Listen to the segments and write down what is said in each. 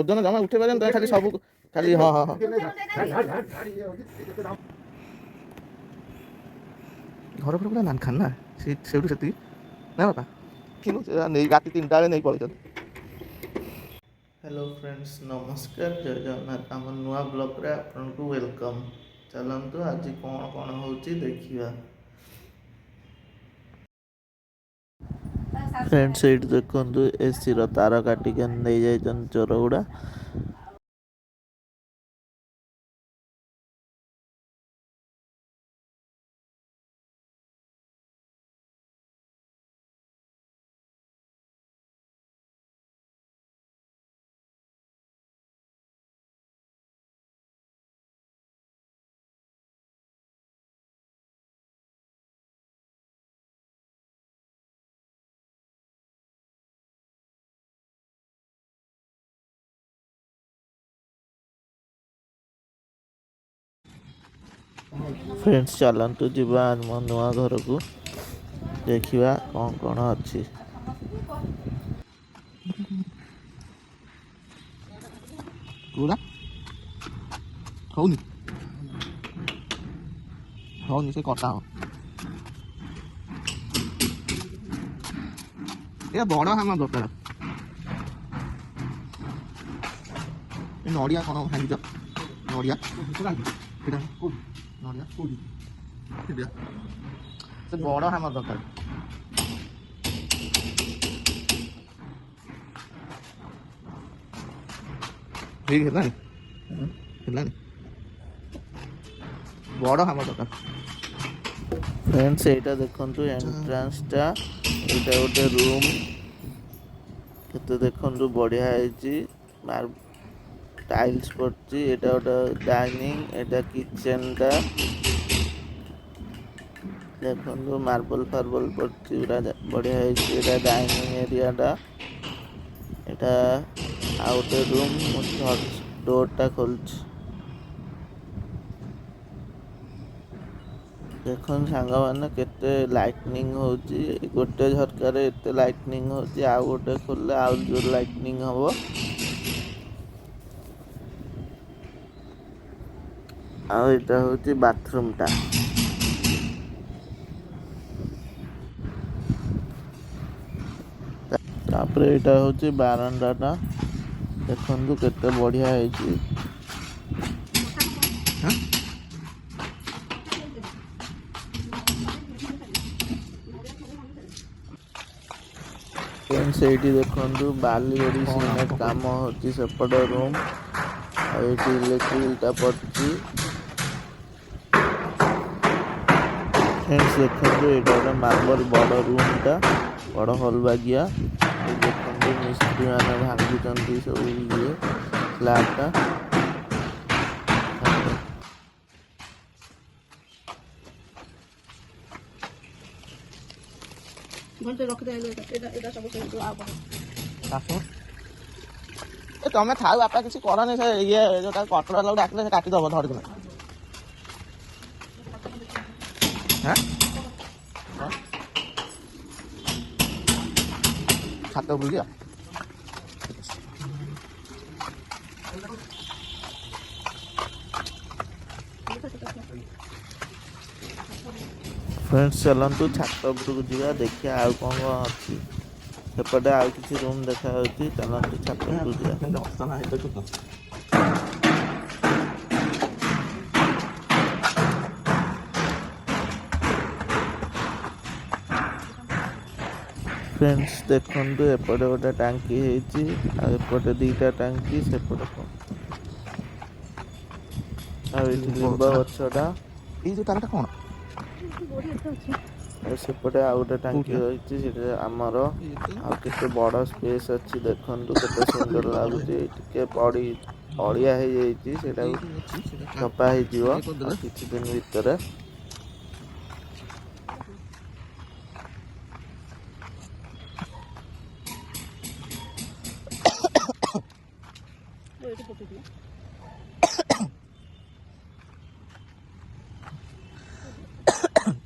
ଓଜନ ଜମା ଉଠେଇ ପାରିବନି ତମେ ଖାଲି ସବୁ ଖାଲି ହଁ ହଁ ହଁ ଘର ଫର ପୁରା ନାନଖାନ ନା ସେଇଠୁ ସେତିକି ନା ବାପା କିନ୍ତୁ ନେଇ ରାତି 3ଟା ବେଳେ ନେଇ ପଳେଇଛନ୍ତି। ହ୍ୟାଲୋ ଫ୍ରେଣ୍ଡସ୍, ନମସ୍କାର, ଜୟ ଜଗନ୍ନାଥ। ଆମ ନୂଆ ବ୍ଲଗ୍ରେ ଆପଣଙ୍କୁ ୱେଲକମ୍। ଚାଲନ୍ତୁ ଆଜି କ'ଣ କ'ଣ ହେଉଛି ଦେଖିବା। ଫ୍ରେଣ୍ଡସ୍ ଏଇଠି ଦେଖନ୍ତୁ ଏସିର ତାର କାଟିକି ନେଇଯାଇଛନ୍ତି ଚୋର ଗୁଡ଼ା। ଫ୍ରେଣ୍ଡସ୍ ଚାଲନ୍ତୁ ଯିବା ଆମ ନୂଆ ଘରକୁ, ଦେଖିବା କ'ଣ କ'ଣ ଅଛି। ହଉନି ହଉନି ସେ କଟା ହବ। ଏ ବଡ଼ ହାମା ଦରକାର। ଏ ନଡ଼ିଆ କ'ଣ ଭାଙ୍ଗିଛ? ନଡ଼ିଆ ନଡ଼ିଆ ସେ ବଡ଼ ହାମା ଦରକାର। ଠିକ୍ ହେଲାଣି ହେଲାଣି ବଡ଼ ହାମା ଦରକାର। ଫ୍ରେଣ୍ଡସ୍ ଏଇଟା ଦେଖନ୍ତୁ ଏଣ୍ଟ୍ରାନ୍ସଟା, ଏଇଟା ଗୋଟେ ରୁମ୍ କେତେ ଦେଖନ୍ତୁ ବଢ଼ିଆ ହେଇଛି, ଟାଇଲ୍ସ ପଡ଼ିଛି। ଏଇଟା ଗୋଟେ ଡାଇନିଂ, ଏଇଟା କିଚେନଟା ଦେଖନ୍ତୁ ମାର୍ବଲ ଫାର୍ବଲ ପଡ଼ିଛି, ପୁରା ବଢ଼ିଆ ହେଇଛି। ଏଇଟା ଡାଇନିଂ ଏରିଆଟା, ଏଇଟା ଆଉ ଗୋଟେ ରୁମ୍। ଡୋରଟା ଖୋଲୁଛି, ଦେଖନ୍ତୁ ସାଙ୍ଗମାନେ କେତେ ଲାଇଟନିଂ ହେଉଛି। ଗୋଟେ ଝରକାରେ ଏତେ ଲାଇଟନିଂ ହେଉଛି, ଆଉ ଗୋଟେ ଖୋଲିଲେ ଆଉ ଜୋର ଲାଇଟନିଂ ହେବ। ଆଉ ଏଇଟା ହେଉଛି ବାଥରୁମଟା। ତାପରେ ଏଇଟା ହେଉଛି ବାରଣ୍ଡାଟା, ଦେଖନ୍ତୁ କେତେ ବଢ଼ିଆ ହେଇଛି। ସେଇଠି ଦେଖନ୍ତୁ ବାଲି ଗୋଡ଼ି ସିମେଣ୍ଟ କାମ ହେଉଛି ସେପଟେ ରୁମ୍। ଆଉ ଏଇଠି ଇଲେକ୍ଟ୍ରିକଟା ପଡ଼ିଛି। ଫ୍ରେଣ୍ଡସ୍ ଦେଖନ୍ତୁ ଏଇଟା ଗୋଟେ ମାର୍ବଲ ବଡ଼ ରୁମ୍ଟା, ବଡ଼ ହଲ୍ ବାଗିଆ। ଦେଖନ୍ତୁ ମିସ୍ତ୍ରୀ ମାନେ ଭାଙ୍ଗୁଛନ୍ତି ସବୁ ଇଏ ସ୍ଲାବଟା। ତମେ ଥାଉ ବାପା କିଛି କରନି, ସେ ଇଏ ଯୋଉଟା କଟର ବାଲାକୁ ଡାକିଲେ ସେ କାଟିଦବ ଧରିକିନା। ଛାତ ଉପରକୁ ଯିବା। ଫ୍ରେଣ୍ଡସ୍ ଚାଲନ୍ତୁ ଛାତ ଉପରକୁ ଯିବା, ଦେଖିବା ଆଉ କ'ଣ କ'ଣ ଅଛି। ସେପଟେ ଆଉ କିଛି ରୁମ୍ ଦେଖାଯାଉଛି, ଚାଲନ୍ତୁ ଛାତ ଉପରକୁ ଯିବା। ଫ୍ରେଣ୍ଡସ୍ ଦେଖନ୍ତୁ ଏପଟେ ଗୋଟେ ଟାଙ୍କି ହେଇଛି, ଆଉ ଏପଟେ ଦିଟା ଟାଙ୍କି, ସେପଟେ ଆଉ ଏଇଠି ଲିମ୍ବ ଗଛଟା। ଏଇ ଯୋଉ ତାରଟା କ'ଣ? ସେପଟେ ଆଉ ଗୋଟେ ଟାଙ୍କି ରହିଛି, ସେଟା ଆମର। ଆଉ କେତେ ବଡ଼ ସ୍ପେସ୍ ଅଛି ଦେଖନ୍ତୁ, କେତେ ସୁନ୍ଦର ଲାଗୁଛି। ଟିକେ ଅଳିଆ ହେଇଯାଇଛି, ସେଇଟାକୁ ସଫା ହେଇଯିବ ଆଉ କିଛି ଦିନ ଭିତରେ।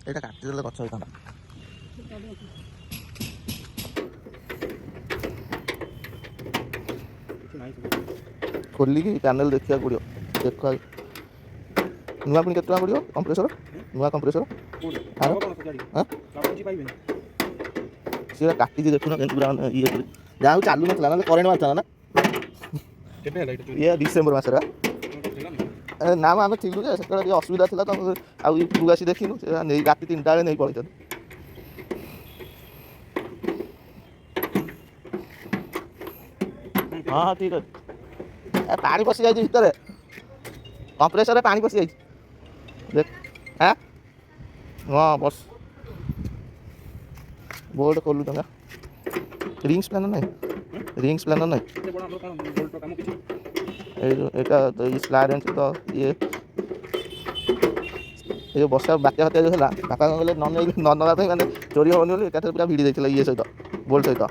ଏଇଟା କାଟିଦେଲେ ଗଛ ହେଇଥାନ୍ତା। ଖୋଲିକି ପ୍ୟାନେଲ୍ ଦେଖିବାକୁ ପଡ଼ିବ। ଦେଖ ନୂଆ ପୁଣି କେତେ ଟଙ୍କା ପଡ଼ିବ କମ୍ପ୍ରେସର? ନୂଆ କମ୍ପ୍ରେସର ସିଏ କାଟିକି ଦେଖୁନ କେମିତି ପୁରା ଇଏ କରି ଯାହା ହଉ ଚାଲୁ ନଥିଲା ନହେଲେ କରେଣ୍ଟ ମାରିଥାନ୍ତା ନା। ଇଏ ଡିସେମ୍ବର ମାସରେ ନା ମ ଆମେ ଥିଲୁ ଯେ ସେତେବେଳେ ଟିକେ ଅସୁବିଧା ଥିଲା ତ ଆଉ ଉପରକୁ ଆସି ଦେଖିନୁ ସେ ନେଇ ରାତି 3ଟା ବେଳେ ନେଇ ପଳେଇଛନ୍ତି। ହଁ ହଁ ଠିକ୍ ଅଛି। ପାଣି ପଶି ଯାଇଛି ଭିତରେ କମ୍ପ୍ରେସରରେ ପାଣି ପଶି ଯାଇଛି ଦେଖ ହଁ ବସ୍ ବୋର୍ଡ଼ ଖୋଲୁ ଟଙ୍କା ରିଙ୍ଗସ୍ ପ୍ଲାନର ନାହିଁ ରିଙ୍ଗସ୍ ପ୍ଲାନର ନାହିଁ ଏଇଟା ସ୍ଲାର ତ ଇଏ ଏ ଯେଉଁ ବର୍ଷା ବାତ୍ୟା ଫାତ୍ୟା ଯେଉଁ ହେଲା ବାପା କ'ଣ କହିଲେ ନ ନେବା ପାଇଁ ମାନେ ଚୋରି ହେବନି ବୋଲି ଏକାଥରେ ପୁରା ଭିଡ଼ି ଦେଇଥିଲା ଇଏ ସହିତ ବୋଲ୍ଟ ସହିତ।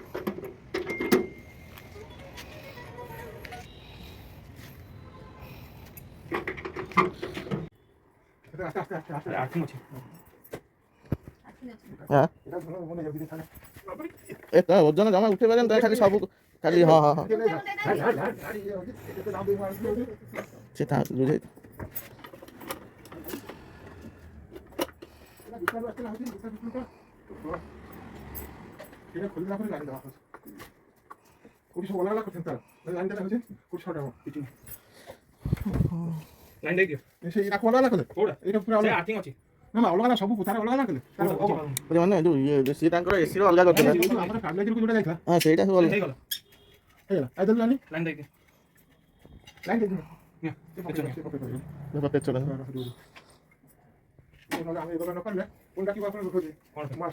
ଓଜନ ଜମା ଉଠେଇ ପାରିବନି ତମେ ଖାଲି ସବୁ ଖାଲି ହଁ ହଁ ହଁ ସେ ବୁଝେଇ ଅଲଗା ସବୁ ଅଲଗା ମାନେ ଯୋଉ ଇଏ ସିଏ ତାଙ୍କର ଏସିର ଅଲଗା କରିଥିଲେ ହଁ ସେଇଟା ସବୁ ଅଲଗା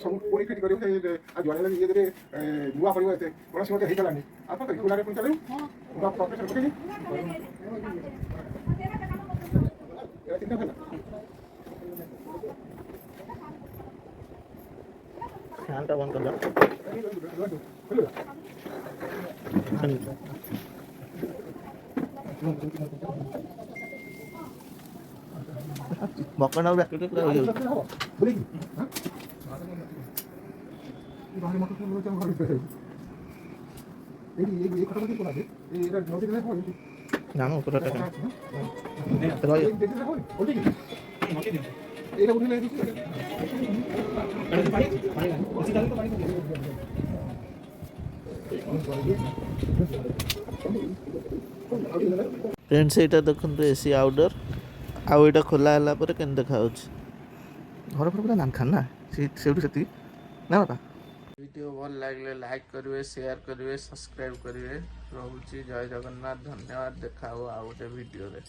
ସବୁ ପୁଣି ଫିଟ୍ କରିବ ଜଣେ ଇଏ ନୂଆ କରିବ ଏତେ କୌଣସି ଗୋଟେ ହେଇଗଲାନି ଆଉ କଣ କରିବି ପୁଣି ଚାଲିବୁ ଫ୍ୟାନ୍ଟା ବନ୍ଦ କରିଦେବା ମକଣା ବ୍ୟାକେଟ୍ ପୁରା ନା ମ ଉପରଟା ଫ୍ରେଣ୍ଡସ୍ ଏଇଟା ଦେଖନ୍ତୁ ଏସି ଆଉଟଡୋର୍ ଆଉ ଏଇଟା ଖୋଲା ହେଲା ପରେ କେମିତି ଦେଖାଯାଉଛି ଘର ଫର ପୁରା ନାନଖାନ ନା ସେଇଠୁ ସେତିକି ନା ବାପା। ଭିଡ଼ିଓ ଭଲ ଲାଗିଲେ ଲାଇକ୍ କରିବେ ସେୟାର କରିବେ ସବସ୍କ୍ରାଇବ୍ କରିବେ ରହୁଛି ଜୟ ଜଗନ୍ନାଥ ଧନ୍ୟବାଦ ଦେଖା ହବ ଆଉ ଗୋଟେ ଭିଡ଼ିଓରେ।